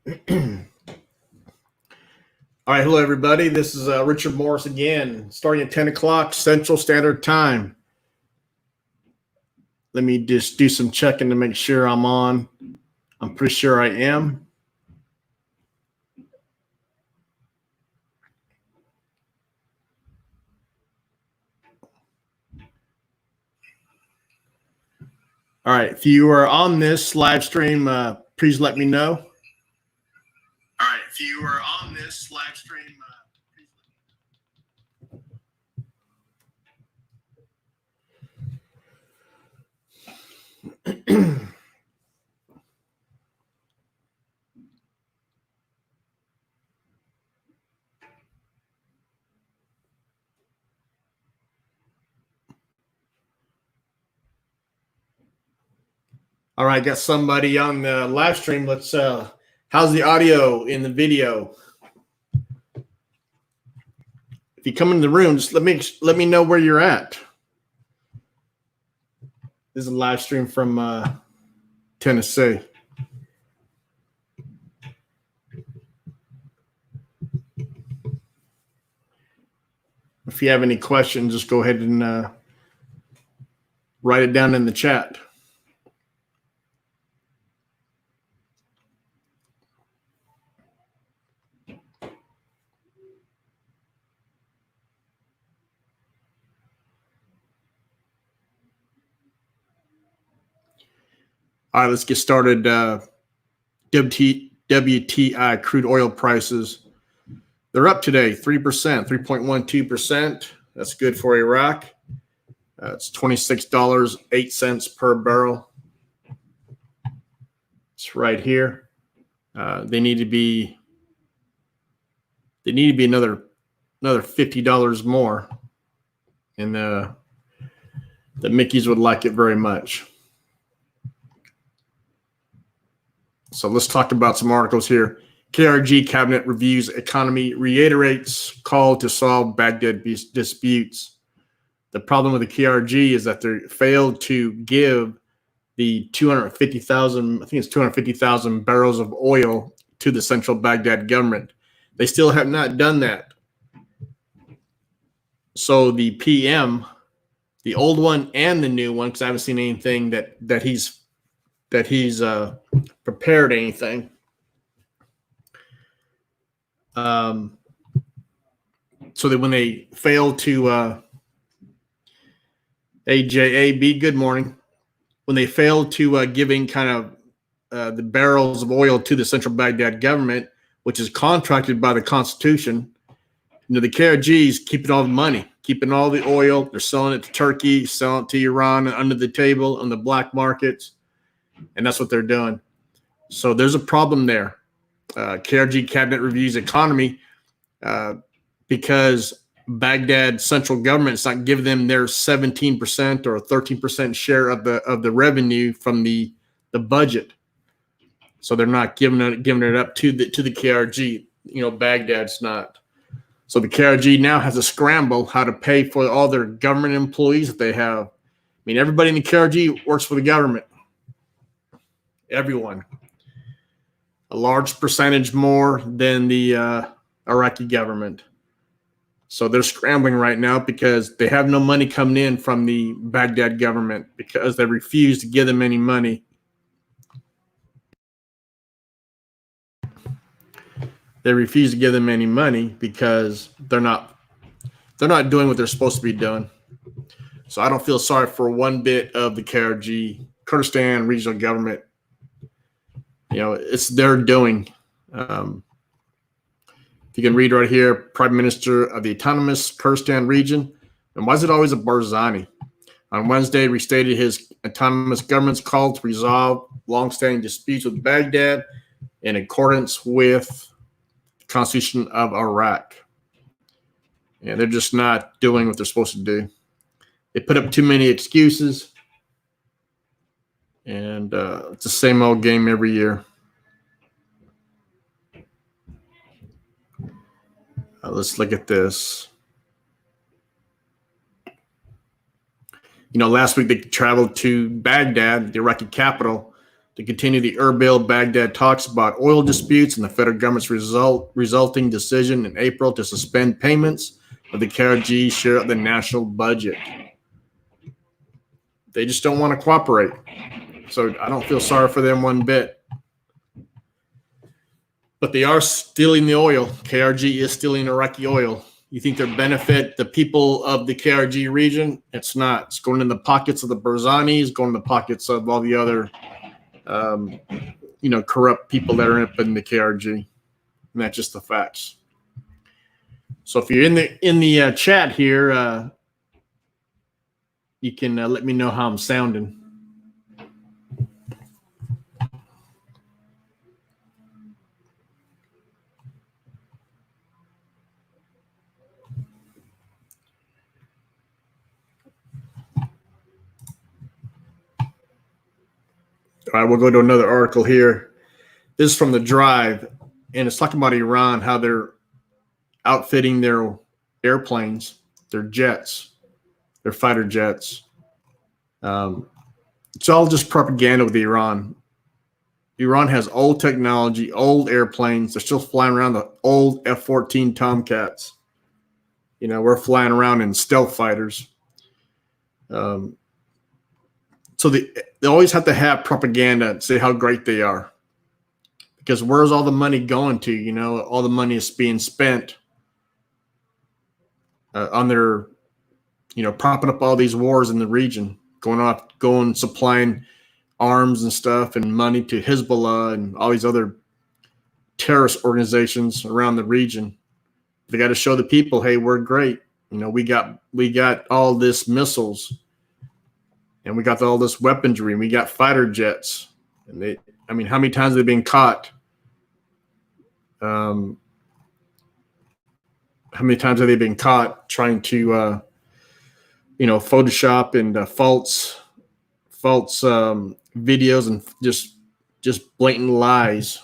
All right, hello everybody. This is Richard Morris again, starting at 10 o'clock Central Standard Time. Let me just do some checking to make sure I'm on. I'm pretty sure I am. All right, if you are on this live stream, please let me know. All right, if you are on this live stream, all right, got somebody on the live stream. Let's how's the audio in the video? If you come in the room, just let me know where you're at. This is a live stream from Tennessee. If you have any questions, just go ahead and write it down in the chat. All right, let's get started. WTI crude oil prices. They're up today, 3%, 3.12%. That's good for Iraq. It's $26.08 per barrel. It's right here. They need to be another $50 more, and the Mickeys would like it very much. So let's talk about some articles here. KRG cabinet reviews economy, reiterates call to solve Baghdad disputes. The problem with the KRG is that they failed to give the 250,000 barrels of oil to the central Baghdad government. They still have not done that. So the PM, the old one and the new one, because I haven't seen anything that he's prepared anything. So that when they fail to AJAB, good morning. When they fail to giving kind of the barrels of oil to the central Baghdad government, which is contracted by the Constitution, the KRG is keeping all the money, keeping all the oil. They're selling it to Turkey, selling it to Iran under the table on the black markets. And that's what they're doing. So there's a problem there. KRG cabinet reviews economy because Baghdad central government is not giving them their 17% or 13% share of the revenue from the budget. So they're not giving it up to the KRG. Baghdad's not. So the KRG now has to scramble how to pay for all their government employees that they have. I mean, everybody in the KRG works for the government. Everyone. A large percentage more than the Iraqi government. So they're scrambling right now because they have no money coming in from the Baghdad government because they refuse to give them any money. They refuse to give them any money because they're not doing what they're supposed to be doing. So I don't feel sorry for one bit of the KRG, Kurdistan regional government. It's their doing. If you can read right here, Prime Minister of the Autonomous Kurdistan region. And why is it always a Barzani? On Wednesday, restated his autonomous government's call to resolve longstanding disputes with Baghdad in accordance with the Constitution of Iraq. Yeah, they're just not doing what they're supposed to do. They put up too many excuses. And it's the same old game every year. Let's look at this. Last week they traveled to Baghdad, the Iraqi capital, To continue the Erbil-Baghdad talks about oil disputes and the federal government's resulting decision in April to suspend payments of the KRG share of the national budget. They just don't want to cooperate. So I don't feel sorry for them one bit. But they are stealing the oil. KRG is stealing Iraqi oil. You think they benefit the people of the KRG region? It's not. It's going in the pockets of the Barzanis, going in the pockets of all the other corrupt people that are up in the KRG, and that's just the facts. So if you're in the chat here, you can let me know how I'm sounding. All right, we'll go to another article here. This is from The Drive, and it's talking about Iran, how they're outfitting their airplanes, their jets, their fighter jets. It's all just propaganda with Iran. Iran has old technology, old airplanes. They're still flying around the old F-14 Tomcats. We're flying around in stealth fighters. So they always have to have propaganda and say how great they are. Because where's all the money going to? All the money is being spent on their, propping up all these wars in the region, going supplying arms and stuff and money to Hezbollah and all these other terrorist organizations around the region. They got to show the people, hey, we're great. We got all this missiles, and we got all this weaponry, and we got fighter jets. And how many times have they been caught? How many times have they been caught trying to, Photoshop and false videos and just blatant lies?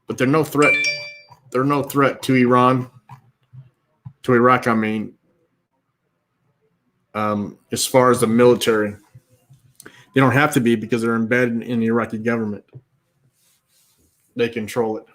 But they're no threat. They're no threat to Iran, to Iraq. As far as the military, they don't have to be because they're embedded in the Iraqi government. They control it.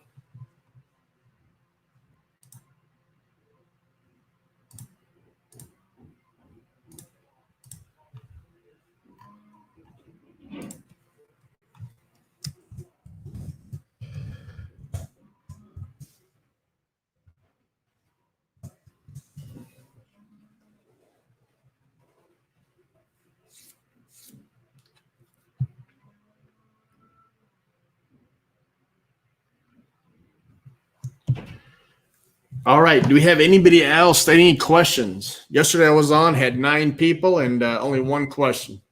All right. Do we have anybody else? Any questions? Yesterday I was on, had 9 people, and only one question.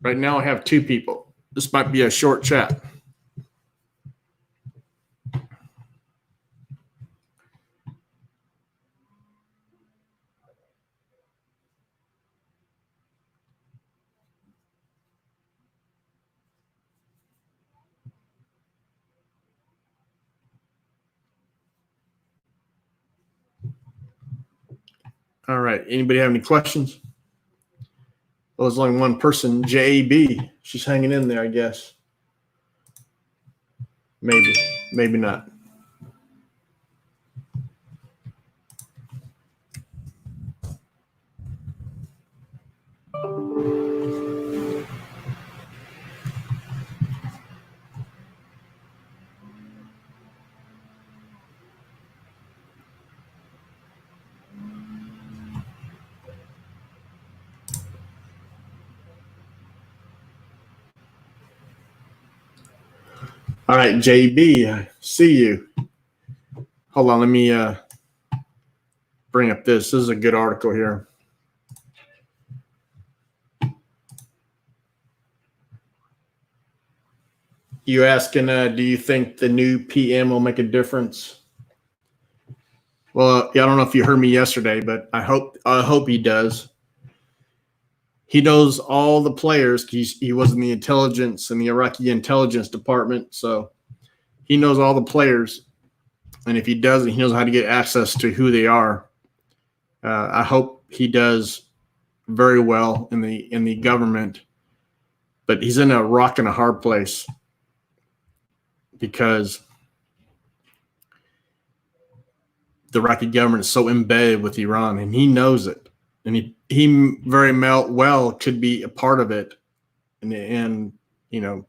Right now I have 2 people. This might be a short chat. All right. Anybody have any questions? Well, there's only one person, JB. She's hanging in there, I guess. Maybe not. All right, JB, I see you. Hold on, let me bring up this. This is a good article here. You asking, do you think the new PM will make a difference? Well, yeah, I don't know if you heard me yesterday, but I hope he does. He knows all the players. He was in the intelligence and the Iraqi intelligence department, so he knows all the players. And if he doesn't, he knows how to get access to who they are. I hope he does very well in the government, but he's in a rock and a hard place because the Iraqi government is so embedded with Iran, and he knows it, and he very well could be a part of it, and you know,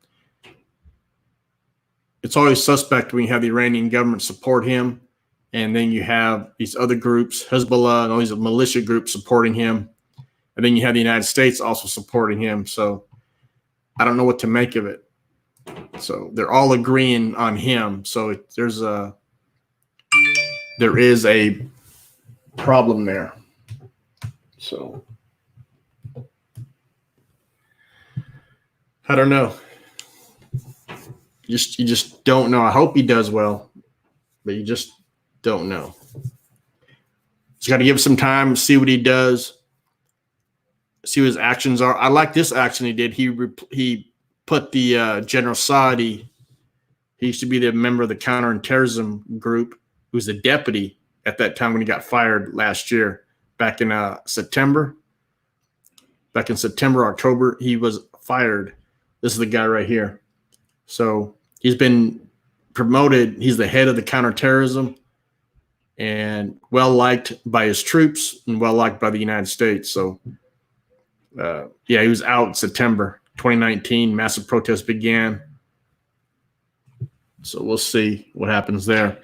it's always suspect when you have the Iranian government support him, and then you have these other groups, Hezbollah and all these militia groups supporting him, and then you have the United States also supporting him. So I don't know what to make of it. So they're all agreeing on him. So there is a problem there. So I don't know. You just don't know. I hope he does well, but you just don't know. Just got to give some time, see what he does, see what his actions are. I like this action he did. He put the General Saadi. He used to be the member of the counterterrorism group, who was the deputy at that time when he got fired last year, back in September. Back in September, October, he was fired. This is the guy right here. So he's been promoted. He's the head of the counterterrorism and well liked by his troops and well liked by the United States. So, he was out in September 2019. Massive protests began. So we'll see what happens there.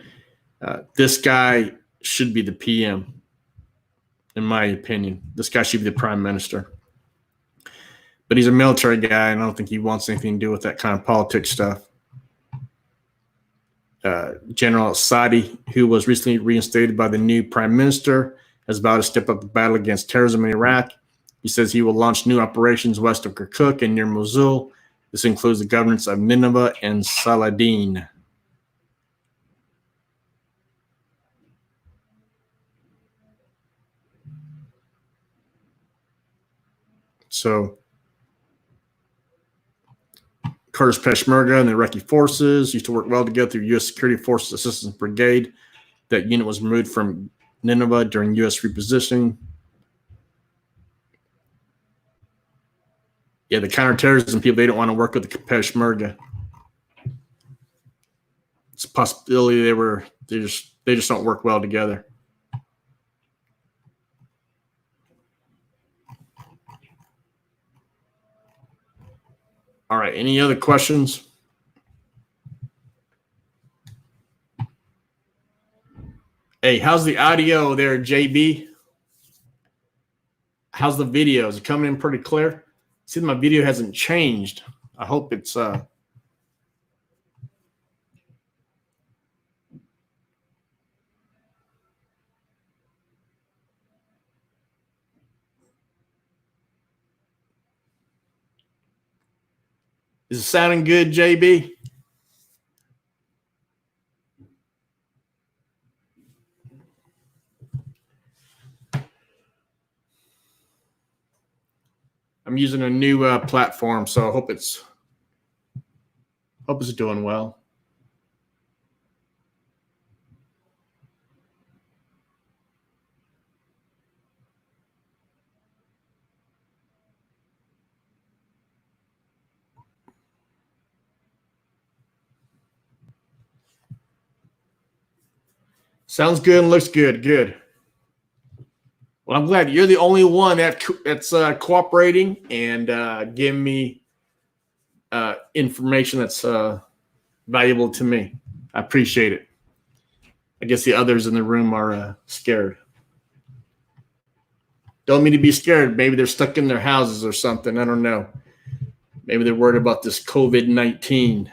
This guy should be the PM, in my opinion. This guy should be the prime minister. But he's a military guy, and I don't think he wants anything to do with that kind of politics stuff. General Saadi, who was recently reinstated by the new prime minister, has vowed to step up the battle against terrorism in Iraq. He says he will launch new operations west of Kirkuk and near Mosul. This includes the governments of Nineveh and Saladin. So Kurdish Peshmerga and the Iraqi forces used to work well together through U.S. Security Forces Assistance Brigade. That unit was removed from Nineveh during U.S. repositioning. Yeah, the counterterrorism people, they don't want to work with the Peshmerga. It's a possibility they just don't work well together. All right, any other questions? Hey, how's the audio there, JB? How's the video? Is it coming in pretty clear? See, my video hasn't changed. I hope it's Is it sounding good, JB? I'm using a new platform, so I hope it's doing well. Sounds good and looks good. Good. Well, I'm glad you're the only one that's cooperating and giving me information that's valuable to me. I appreciate it. I guess the others in the room are scared. Don't mean to be scared. Maybe they're stuck in their houses or something. I don't know. Maybe they're worried about this COVID-19.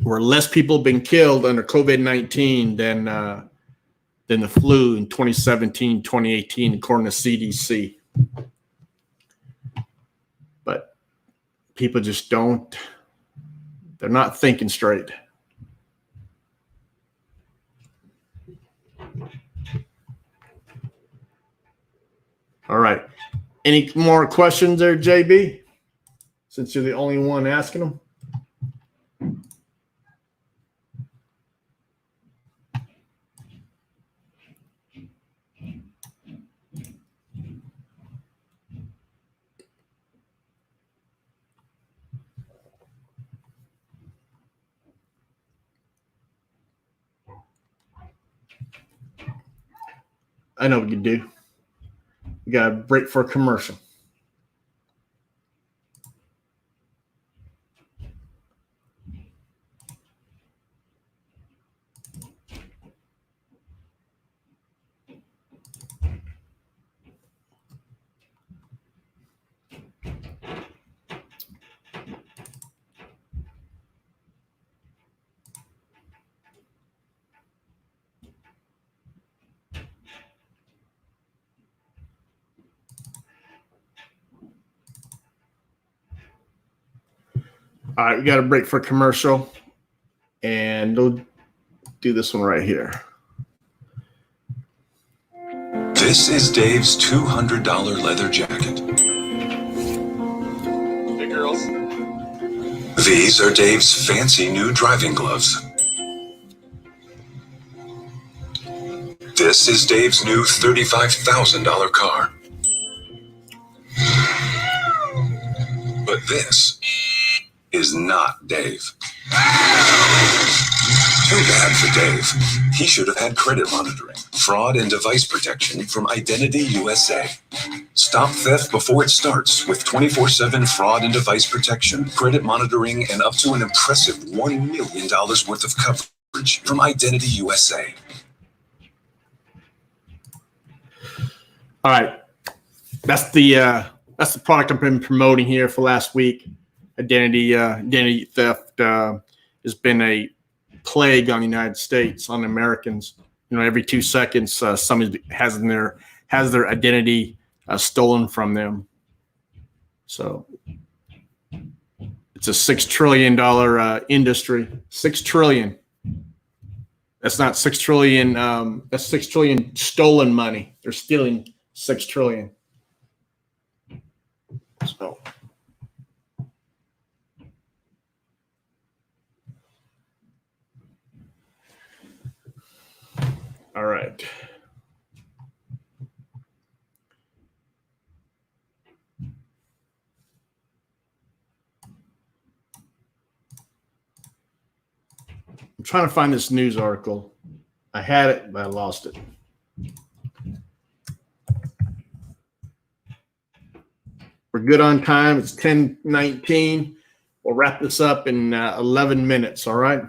Where less people have been killed under COVID-19 than the flu in 2017, 2018, according to CDC. But people just they're not thinking straight. All right. Any more questions there, JB? Since you're the only one asking them. I know what you do. We got to break for a commercial. All right, we got to break for a commercial, and we'll do this one right here. This is Dave's $200 leather jacket. Hey, girls. These are Dave's fancy new driving gloves. This is Dave's new $35,000 car. But this is not Dave. Too bad for Dave. He should have had credit monitoring, fraud, and device protection from Identity USA. Stop theft before it starts with 24/7 fraud and device protection, credit monitoring, and up to an impressive $1 million worth of coverage from Identity USA. All right, that's the product I've been promoting here for last week. Identity theft has been a plague on the United States, on Americans. You know, every 2 seconds, somebody has their identity stolen from them. So it's a $6 trillion industry. $6 trillion. That's not 6 trillion. That's 6 trillion stolen money. They're stealing 6 trillion. So. All right. I'm trying to find this news article. I had it, but I lost it. We're good on time. It's 10:19. We'll wrap this up in 11 minutes, all right?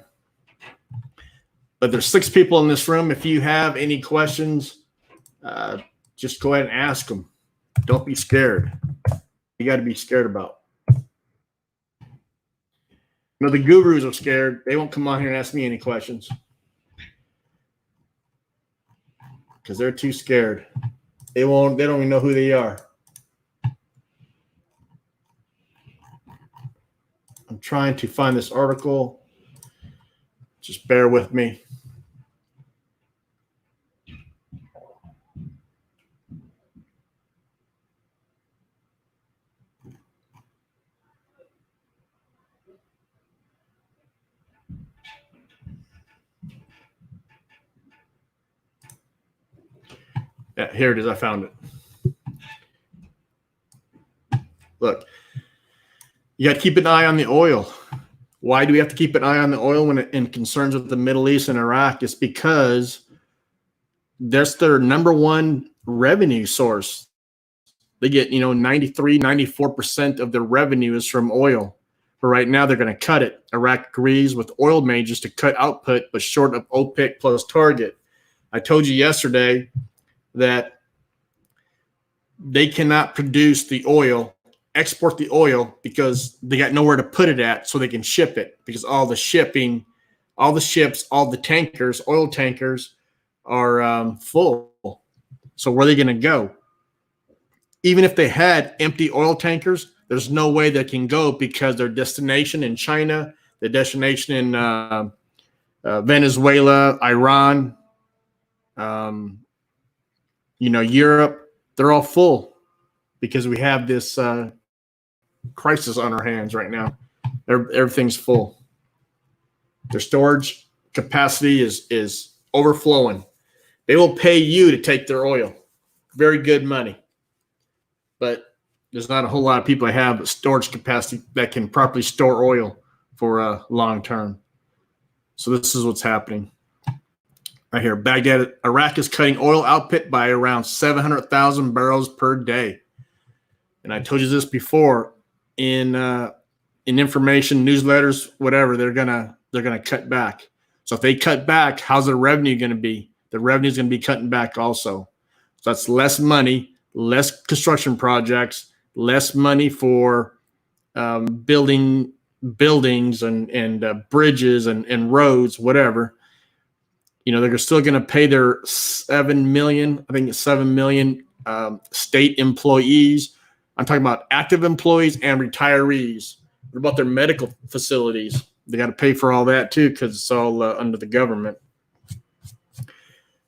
But there's 6 people in this room. If you have any questions, just go ahead and ask them. Don't be scared. You got to be scared about. You know, the gurus are scared. They won't come on here and ask me any questions because they're too scared. They don't even know who they are. I'm trying to find this article. Just bear with me. Yeah, here it is. I found it. Look, you got to keep an eye on the oil. Why do we have to keep an eye on the oil when in concerns with the Middle East and Iraq? It's because that's their number one revenue source. They get, 93, 94% of their revenue is from oil. But right now they're going to cut it. Iraq agrees with oil majors to cut output, but short of OPEC plus target. I told you yesterday that they cannot produce the oil, export the oil, because they got nowhere to put it at so they can ship it, because all the shipping, all the ships, all the tankers, oil tankers are full. So where are they going to go? Even if they had empty oil tankers, there's no way they can go because their destination in China, the destination in Venezuela, Iran, Europe, they're all full because we have this crisis on our hands right now. Everything's full. Their storage capacity is overflowing. They will pay you to take their oil. Very good money. But there's not a whole lot of people that have storage capacity that can properly store oil for long term. So this is what's happening. Right here, Baghdad, Iraq is cutting oil output by around 700,000 barrels per day. And I told you this before in information, newsletters, whatever. They're gonna cut back. So if they cut back, how's the revenue going to be? The revenue is going to be cutting back also. So that's less money, less construction projects, less money for building buildings and bridges and roads, whatever. You know, they're still going to pay their 7 million, I think it's 7 million state employees. I'm talking about active employees and retirees. What about their medical facilities? They got to pay for all that too because it's all under the government.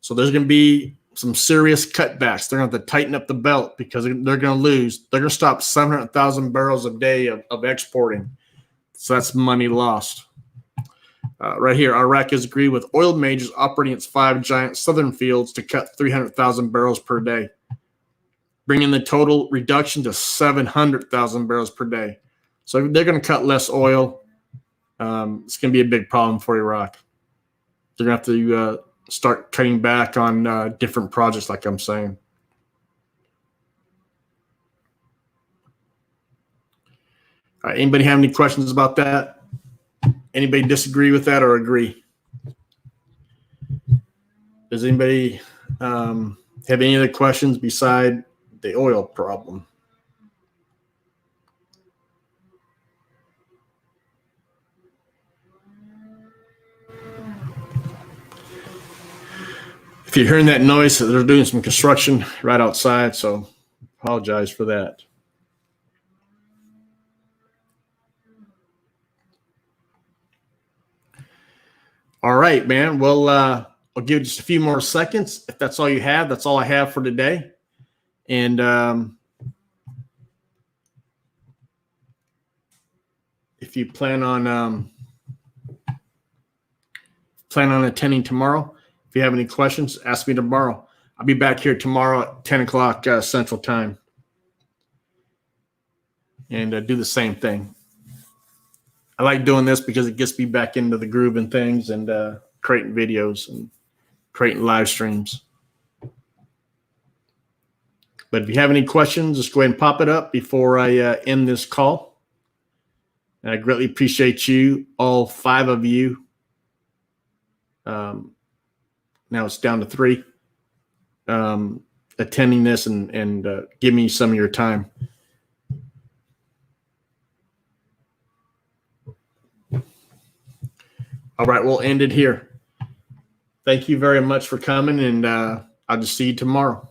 So there's going to be some serious cutbacks. They're going to have to tighten up the belt because they're going to lose. They're going to stop 700,000 barrels a day of exporting. So that's money lost. Right here, Iraq has agreed with oil majors operating its 5 giant southern fields to cut 300,000 barrels per day, bringing the total reduction to 700,000 barrels per day. So they're going to cut less oil. It's going to be a big problem for Iraq. They're going to have to start cutting back on different projects, like I'm saying. All right, anybody have any questions about that? Anybody disagree with that or agree? Does anybody have any other questions beside the oil problem? If you're hearing that noise, they're doing some construction right outside, so apologize for that. All right, man. Well, I'll give just a few more seconds. If that's all you have, that's all I have for today. And if you plan on attending tomorrow, if you have any questions, ask me tomorrow. I'll be back here tomorrow at 10 o'clock Central Time. And do the same thing. I like doing this because it gets me back into the groove and things and creating videos and creating live streams. But if you have any questions, just go ahead and pop it up before I end this call. And I greatly appreciate you, all 5 of you. Now it's down to 3 attending this and give me some of your time. All right, we'll end it here. Thank you very much for coming, and I'll just see you tomorrow.